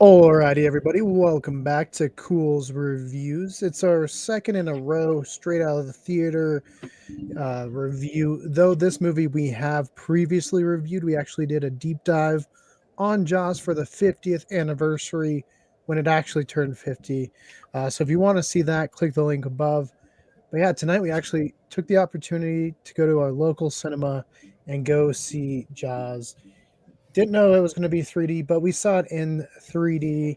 Alrighty, everybody, welcome back to Culz Reviews. It's our second in a row, straight out of the theater review. Though this movie we have previously reviewed, we actually did a deep dive on Jaws for the 50th anniversary when it actually turned 50. So if you want to see that, click the link above. But yeah, tonight we actually took the opportunity to go to our local cinema and go see Jaws. Didn't know it was going to be 3D, but we saw it in 3D.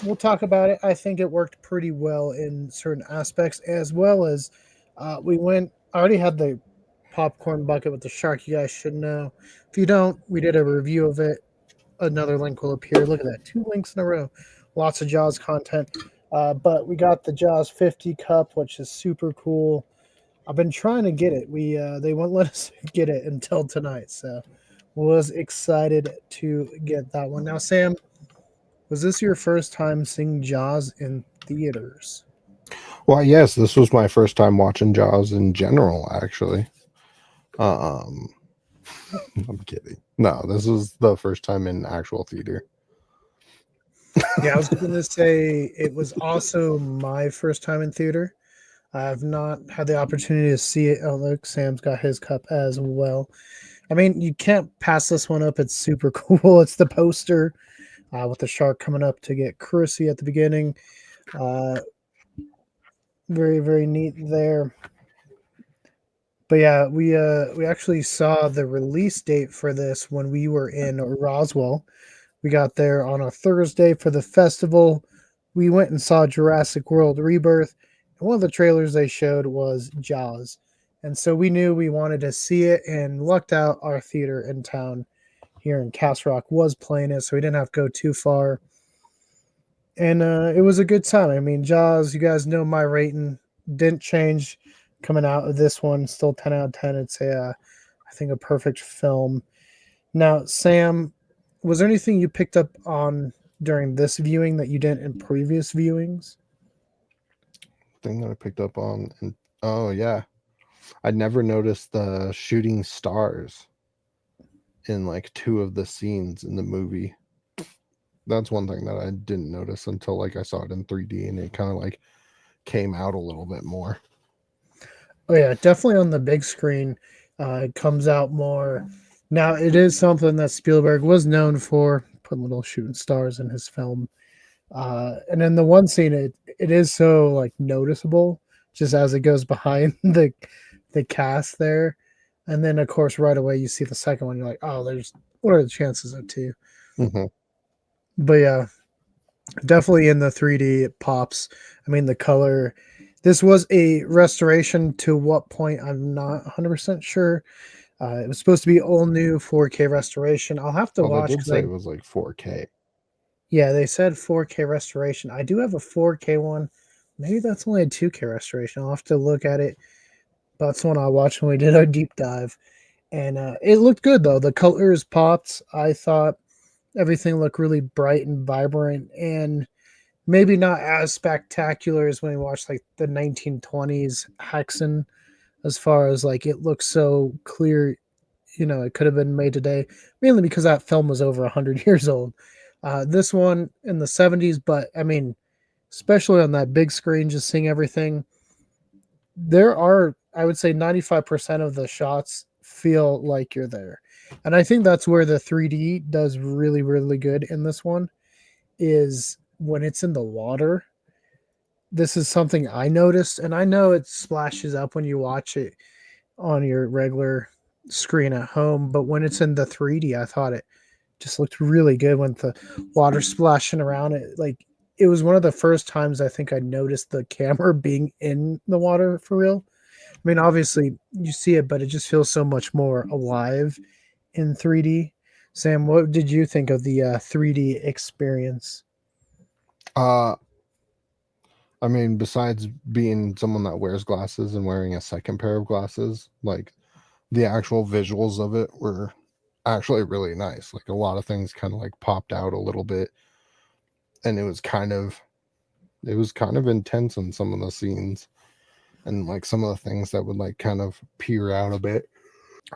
We'll talk about it. I think it worked pretty well in certain aspects, as well as we went. I already had the popcorn bucket with the shark. You guys should know. If you don't, we did a review of it. Another link will appear. Look at that, two links in a row. Lots of Jaws content. But we got the Jaws 50 cup, which is super cool. I've been trying to get it. We They won't let us get it until tonight, so was excited to get that one. Now, Sam, was this your first time seeing Jaws in theaters? Well, yes, this was my first time watching Jaws in general, actually. Um, I'm kidding. No, this was the first time in actual theater. Yeah, I was going to say it was also my first time in theater. I have not had the opportunity to see it. Oh, look, Sam's got his cup as well. I mean, you can't pass this one up. It's super cool. It's the poster with the shark coming up to get Chrissy at the beginning. Uh, very, very neat there. But yeah, we actually saw the release date for this when we were in Roswell. We got there on a Thursday for the festival. We went and saw Jurassic World Rebirth, and one of the trailers they showed was Jaws. And so we knew we wanted to see it and lucked out our theater in town here in Castle Rock was playing it, so we didn't have to go too far. And it was a good time. I mean, Jaws, you guys know my rating didn't change coming out of this one. Still 10 out of 10. It's I think, a perfect film. Now, Sam, was there anything you picked up on during this viewing that you didn't in previous viewings? Thing that I picked up on, and oh yeah, I never noticed the shooting stars in like two of the scenes in the movie. That's one thing that I didn't notice until like I saw it in 3D, and it kind of like came out a little bit more. Oh yeah, definitely on the big screen. It comes out more. Now it is something that Spielberg was known for, putting little shooting stars in his film. And in the one scene, it is so like noticeable just as it goes behind the cast there, and then of course right away you see the second one. You're like, oh, there's what are the chances of two? Mm-hmm. But yeah, definitely in the 3D it pops. I mean the color. This was a restoration to what point I'm not 100% sure. It was supposed to be all new 4K restoration. I'll have to Oh, they watch did because say I it was like 4K. yeah, they said 4K restoration. I do have a 4K one. Maybe that's only a 2K restoration. I'll have to look at it. But that's the one I watched when we did our deep dive. And it looked good, though. The colors popped. I thought everything looked really bright and vibrant and maybe not as spectacular as when we watched like the 1920s Hexen, as far as like it looks so clear. It could have been made today, mainly because that film was over 100 years old. This one in the 70s, but I mean, especially on that big screen, just seeing everything, there are, I would say, 95% of the shots feel like you're there. And I think that's where the 3D does really, really good in this one is when it's in the water. This is something I noticed, and I know it splashes up when you watch it on your regular screen at home, but when it's in the 3D, I thought it just looked really good when the water splashing around it. Like it was one of the first times I think I noticed the camera being in the water for real. I mean, obviously you see it, but it just feels so much more alive in 3D. Sam, what did you think of the 3D experience? Uh, I mean, besides being someone that wears glasses and wearing a second pair of glasses, like the actual visuals of it were actually really nice. Like a lot of things kind of like popped out a little bit, and it was kind of intense in some of the scenes, and like some of the things that would like kind of peer out a bit.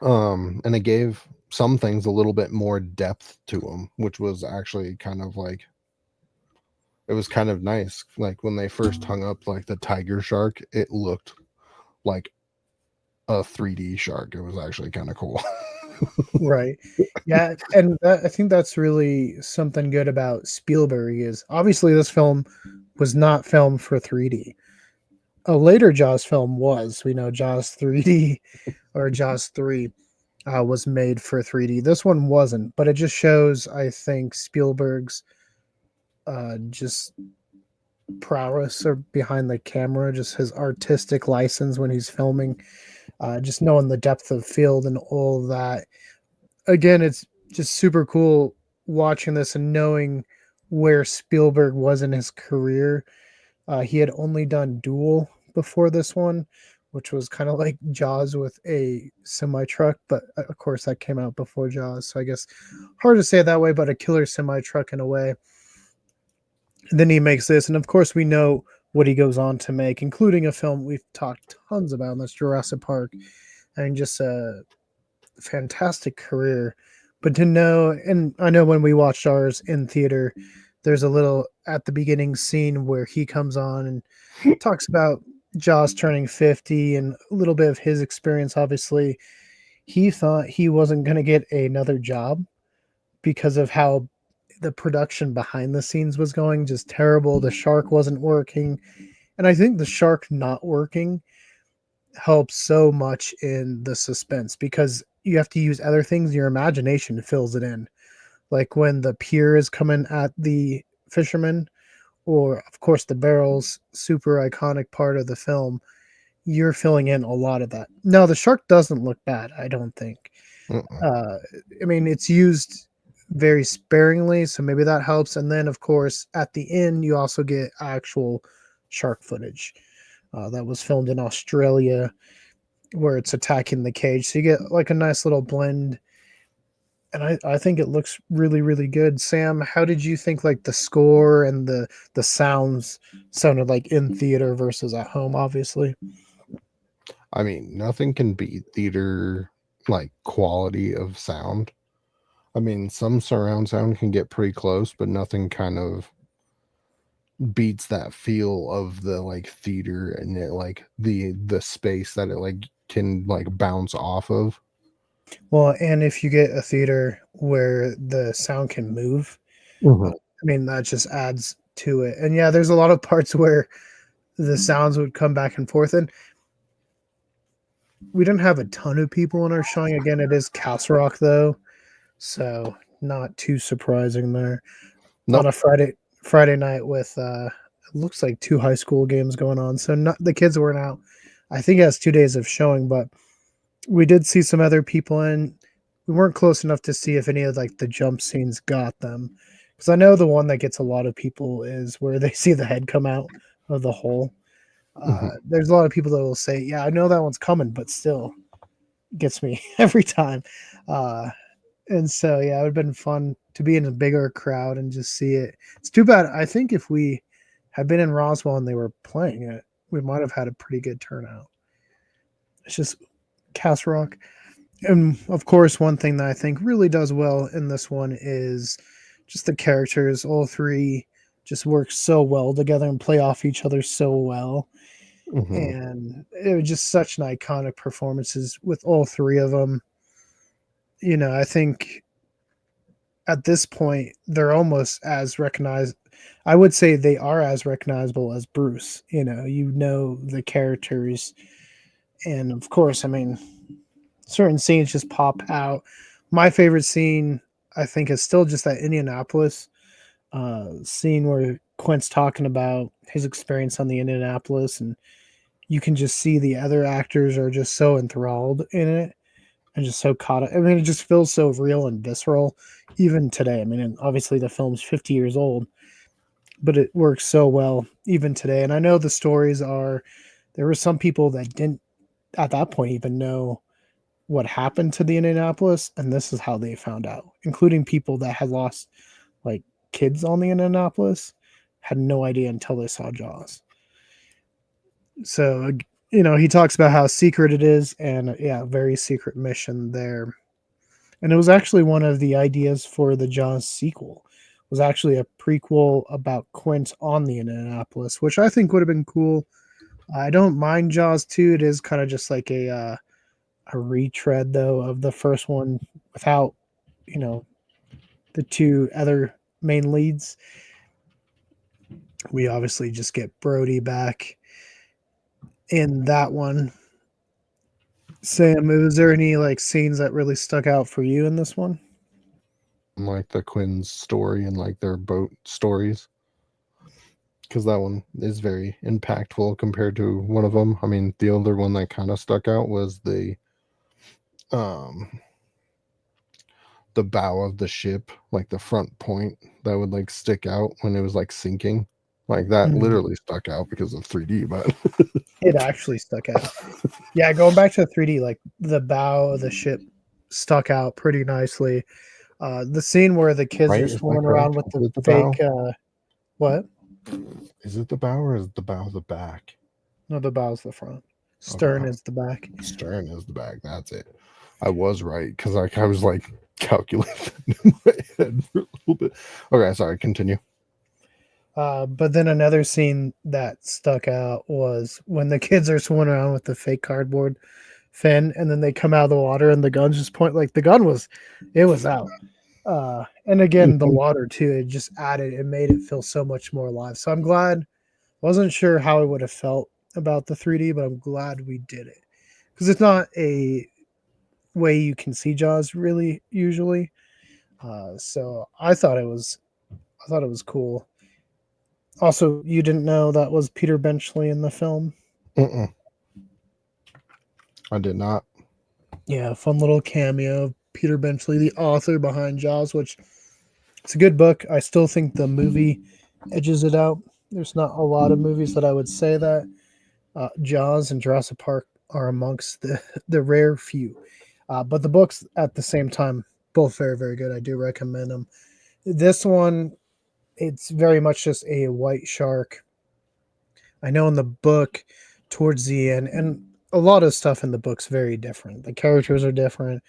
And it gave some things a little bit more depth to them, which was actually kind of like, it was kind of nice. Like when they first hung up like the tiger shark, it looked like a 3D shark. It was actually kind of cool. Right. Yeah, and I think that's really something good about Spielberg is obviously this film was not filmed for 3D. A later Jaws film was. We know Jaws 3D or Jaws 3 was made for 3D. This one wasn't, but it just shows, I think, Spielberg's just prowess or behind the camera, just his artistic license when he's filming, just knowing the depth of field and all of that. Again, it's just super cool watching this and knowing where Spielberg was in his career. He had only done Duel before this one, which was kind of like Jaws with a semi truck, but of course that came out before Jaws. So I guess hard to say it that way, but a killer semi truck in a way. And then he makes this, and of course we know what he goes on to make, including a film we've talked tons about, and that's Jurassic Park, and just a fantastic career. But to know, and I know when we watched ours in theater, there's a little at the beginning scene where he comes on and talks about Jaws turning 50 and a little bit of his experience. Obviously, he thought he wasn't going to get another job because of how the production behind the scenes was going, just terrible. The shark wasn't working. And I think the shark not working helps so much in the suspense because you have to use other things. Your imagination fills it in. Like when the pier is coming at the fisherman, or of course the barrels, super iconic part of the film, you're filling in a lot of that. No, the shark doesn't look bad, I don't think. Mm-mm. Uh, I mean, it's used very sparingly, so maybe that helps. And then, of course, at the end, you also get actual shark footage that was filmed in Australia where it's attacking the cage. So you get like a nice little blend. And I think it looks really, really good. Sam, how did you think like the score and the sounds sounded like in theater versus at home, obviously? I mean, nothing can beat theater like quality of sound. I mean, some surround sound can get pretty close, but nothing kind of beats that feel of the like theater and it like the space that it like can like bounce off of. Well, and if you get a theater where the sound can move, Mhm. I mean, that just adds to it. And yeah, there's a lot of parts where the sounds would come back and forth. And we didn't have a ton of people in our showing. Again, it is Castle Rock though, so not too surprising there. On Nope. a Friday night with it looks like two high school games going on. So not the kids weren't out. I think it has 2 days of showing, but we did see some other people in. We weren't close enough to see if any of like the jump scenes got them. Because I know the one that gets a lot of people is where they see the head come out of the hole. Mhm. There's a lot of people that will say, "Yeah, I know that one's coming," but still gets me every time. Uh, and so, yeah, it would have been fun to be in a bigger crowd and just see it. It's too bad. I think if we had been in Roswell and they were playing it, we might have had a pretty good turnout. It's just Castle Rock. And of course, one thing that I think really does well in this one is just the characters. All three just work so well together and play off each other so well. Mhm. And it was just such an iconic performances with all three of them. I think at this point they're almost as recognized. I would say they are as recognizable as Bruce. You know the characters, and of course, I mean, certain scenes just pop out. My favorite scene, I think, is still just that Indianapolis scene where Quint's talking about his experience on the Indianapolis, and you can just see the other actors are just so enthralled in it and just so caught up. I mean, it just feels so real and visceral, even today. I mean, and obviously the film's 50 years old, but it works so well even today. And I know the stories are there were some people that didn't at that point even know what happened to the Indianapolis, and this is how they found out, including people that had lost like kids on the Indianapolis, had no idea until they saw Jaws. So he talks about how secret it is, and yeah, very secret mission there. And it was actually one of the ideas for the Jaws sequel. It was actually a prequel about Quint on the Indianapolis, which I think would have been cool. I don't mind Jaws 2. It is kind of just like a retread though of the first one without, you know, the two other main leads. We obviously just get Brody back in that one. Sam, was there any like scenes that really stuck out for you in this one? Like the Quinn's story and like their boat stories, because that one is very impactful compared to one of them. I mean, the other one that kind of stuck out was um the bow of the ship, like the front point that would like stick out when it was like sinking. Like that Mm, literally stuck out because of 3D, but it actually stuck out. Yeah, going back to 3D, like the bow of the ship stuck out pretty nicely. The scene where the kids right? are Is that swimming around correct? with Is the it the fake bow? what? Is it the bow or is it the bow the back? No, the bow's the front. Okay. Stern is the back. Stern is the back. That's it. I was right because like I was like calculating in my head for a little bit. Okay, sorry. Continue. But then another scene that stuck out was when the kids are swimming around with the fake cardboard fin, and then they come out of the water, and the gun's just point like the gun was, it was out. And again, the Mhm. water too, it just added, it made it feel so much more alive. So I'm glad. Wasn't sure how it would have felt about the 3D, but I'm glad we did it because it's not a way you can see Jaws really usually. So I thought it was cool. Also, you didn't know that was Peter Benchley in the film. Mm-mm, I did not. Yeah, fun little cameo of Peter Benchley, the author behind Jaws, which it's a good book. I still think the movie edges it out. There's not a lot of movies that I would say that. Jaws and Jurassic Park are amongst the rare few. But the books at the same time, both very, very good. I do recommend them. This one, it's very much just a white shark. I know in the book, towards the end, and a lot of stuff in the book's very different. The characters are different.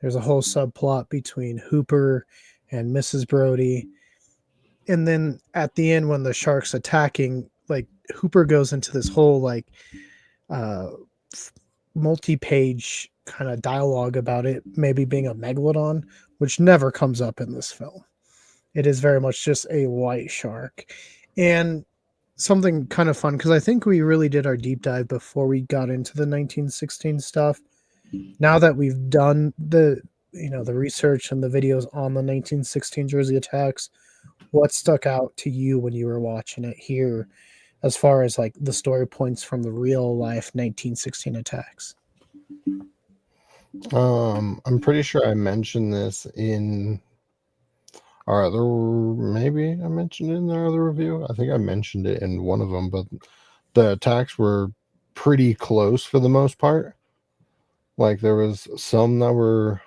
There's a whole subplot between Hooper and Mrs. Brody. And then at the end, when the shark's attacking, like Hooper goes into this whole like uh, multi-page kind of dialogue about it maybe being a megalodon, which never comes up in this film. It is very much just a white shark. And something kind of fun because I think we really did our deep dive before we got into the 1916 stuff. Now that we've done the research and the videos on the 1916 Jersey attacks, what stuck out to you when you were watching it here as far as like the story points from the real life 1916 attacks? I'm pretty sure I mentioned this in our other. Maybe I mentioned it in our other review. I think I mentioned it in one of them, but the attacks were pretty close for the most part. Like there was some that were,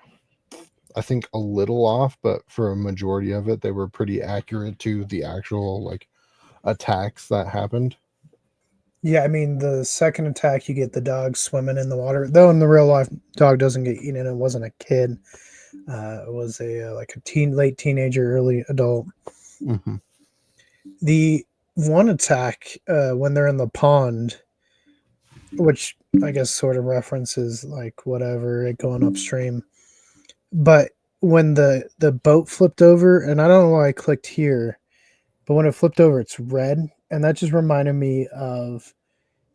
I think, a little off, but for a majority of it, they were pretty accurate to the actual like attacks that happened. Yeah, I mean the second attack you get the dog swimming in the water. Though in the real life dog doesn't get eaten, it wasn't a kid. It was a like a late teenager, early adult. Hmm. The one attack when they're in the pond, which I guess sort of references like whatever it going upstream. But when the boat flipped over, and I don't know why I clicked here, but when it flipped over, it's red, and that just reminded me of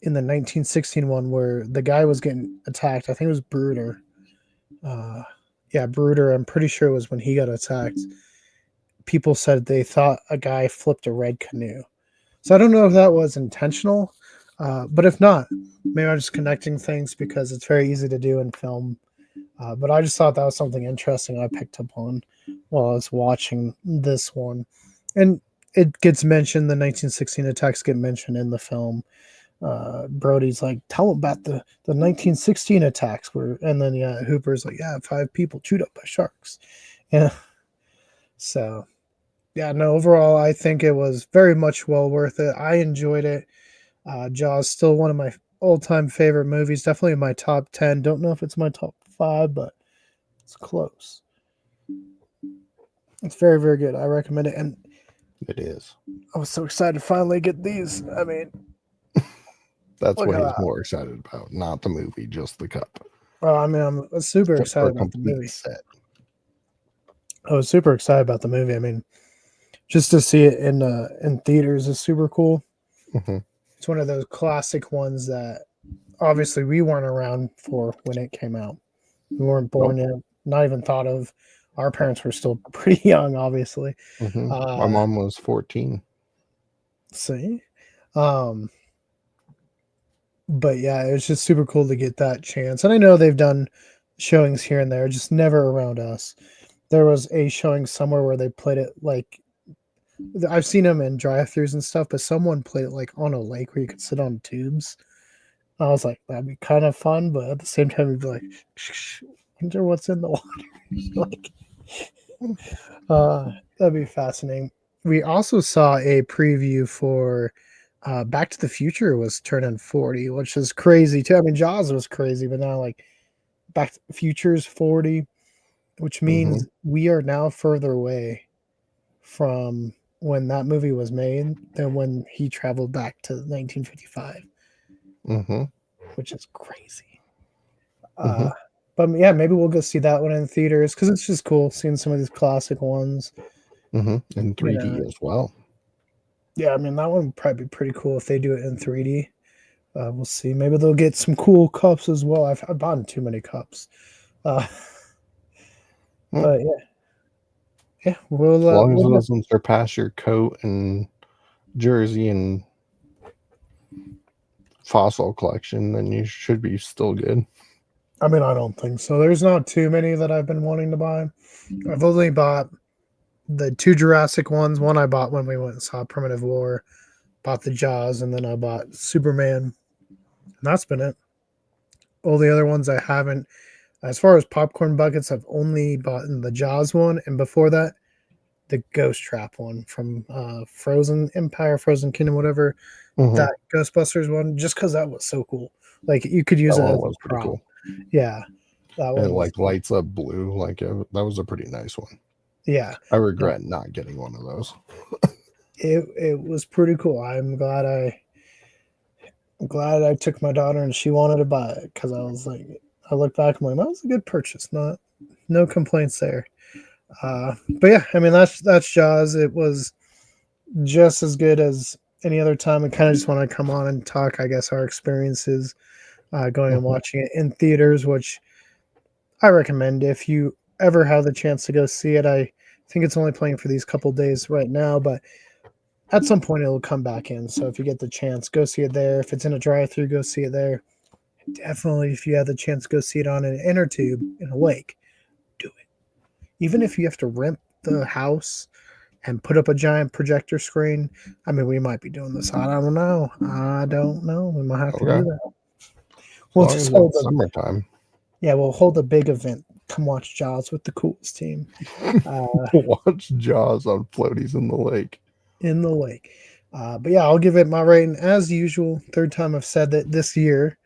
in the 1916 one where the guy was getting attacked. I think it was Bruder. Uh, yeah, Bruder. I'm pretty sure it was when he got attacked. People said they thought a guy flipped a red canoe. So I don't know if that was intentional, but if not, maybe I'm just connecting things because it's very easy to do in film. But I just thought that was something interesting I picked up on while I was watching this one. And it gets mentioned, the 1916 attacks get mentioned in the film. Brody's like, tell him about the 1916 attacks where, and then yeah, Hooper's like, yeah, 5 people chewed up by sharks. Yeah. So yeah, no, overall, I think it was very much well worth it. I enjoyed it. Jaws still one of my all-time favorite movies. Definitely in my top 10. Don't know if it's my top 5, but it's close. It's very, very good. I recommend it. And It is. I was so excited to finally get these. I mean, That's look what at he's that. more excited about, not the movie, just the cup. Well, I mean, I'm super For excited a about the complete movie. set. I was super excited about the movie. I mean, just to see it in theaters is super cool. Hmm. It's one of those classic ones that obviously we weren't around for when it came out. We weren't born Nope. yet, not even thought of. Our parents were still pretty young, obviously. My Uh, mom was 14. see, um, but yeah, it was just super cool to get that chance. And I know they've done showings here and there, just never around us. There was a showing somewhere where they played it like I've seen them in drive-throughs and stuff, but someone played it like on a lake where you could sit on tubes. I was like, that'd be kind of fun, but at the same time, you'd be like, wonder what's in the water. Like, that'd be fascinating. We also saw a preview for Back to the Future was turning 40, which is crazy too. I mean, Jaws was crazy, but now like Back to the Future's 40, which Hmm. means we are now further away from when that movie was made than when he traveled back to 1955, Hmm. which is crazy. Hmm. Uh, but yeah, maybe we'll go see that one in theaters because it's just cool seeing some of these classic ones. In You 3D know, as well. yeah, I mean that one would probably be pretty cool if they do it in 3D. We'll see. Maybe they'll get some cool cups as well. I've bought too many cups, uh, Mm. but yeah, yeah, As long as we'll it doesn't surpass your coat and jersey and fossil collection, then you should be still good. I mean, I don't think so. There's not too many that I've been wanting to buy. I've only bought the two Jurassic ones. One I bought when we went and saw Primitive War, bought the Jaws, and then I bought Superman. And that's been it. All the other ones I haven't. As far as popcorn buckets, I've only bought the Jaws one, and before that, the Ghost Trap one from Frozen Empire, Frozen Kingdom, whatever. Hmm. That Ghostbusters one, just because that was so cool. Like you could use That it one as a was pretty prop. cool. Yeah, that And it one was. like lights up blue. Like that was a pretty nice one. Yeah, I no, regret not getting one of those. it was pretty cool. I'm glad I took my daughter and she wanted to buy it because I was like, I look back, I'm like, that was a good purchase. Not no complaints there. But yeah, I mean that's Jaws. It was just as good as any other time. I kind of just want to come on and talk, I guess, our experiences going and Hmm. watching it in theaters, which I recommend if you ever have the chance to go see it. I think it's only playing for these couple days right now, but at some point it'll come back in. So if you get the chance, go see it there. If it's in a drive-through, go see it there. Definitely, if you have the chance, go see it on an inner tube in a lake. Do it. Even if you have to rent the house and put up a giant projector screen. I mean, we might be doing this. I don't know. I don't know. We might have to Okay. do As that. We'll long just as hold it's a summertime. yeah. We'll hold a big event. Come watch Jaws with the Culz team uh, Watch Jaws on floaties in the lake. in the lake. But yeah, I'll give it my rating as usual. Third time I've said that this year.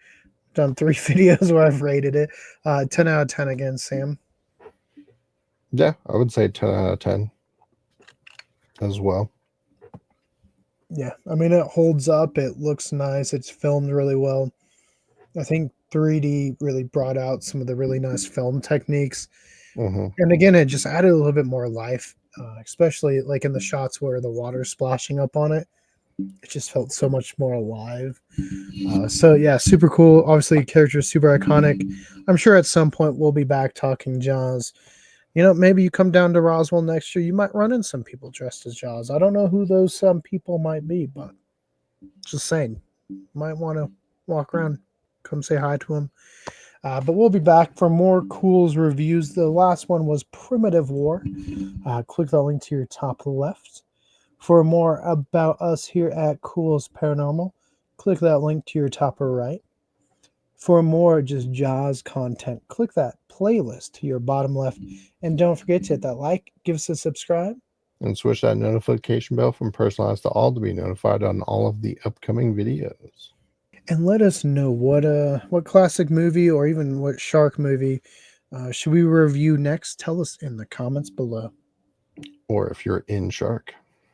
Done 3 videos where I've rated it. 10 out of 10 again, Sam. Yeah, I would say 10 out of 10 as well. Yeah, I mean it holds up. It looks nice. It's filmed really well. I think 3D really brought out some of the really nice film techniques. Hmm. And again, it just added a little bit more life, especially like in the shots where the water's splashing up on it. It just felt so much more alive. So yeah, super cool. Obviously, character is super iconic. I'm sure at some point we'll be back talking Jaws. You know, maybe you come down to Roswell next year, you might run in some people dressed as Jaws. I don't know who those some people might be, but just saying, might want to walk around, come say hi to them. But we'll be back for more Culz reviews. The last one was Primitive War. Click the link to your top left. For more about us here at Culz Paranormal, click that link to your top right. For more just Jaws content, click that playlist to your bottom left. And don't forget to hit that like, give us a subscribe. And switch that notification bell from personalized to all to be notified on all of the upcoming videos. And let us know what classic movie or even what shark movie should we review next. Tell us in the comments below. Or if you're in Shark.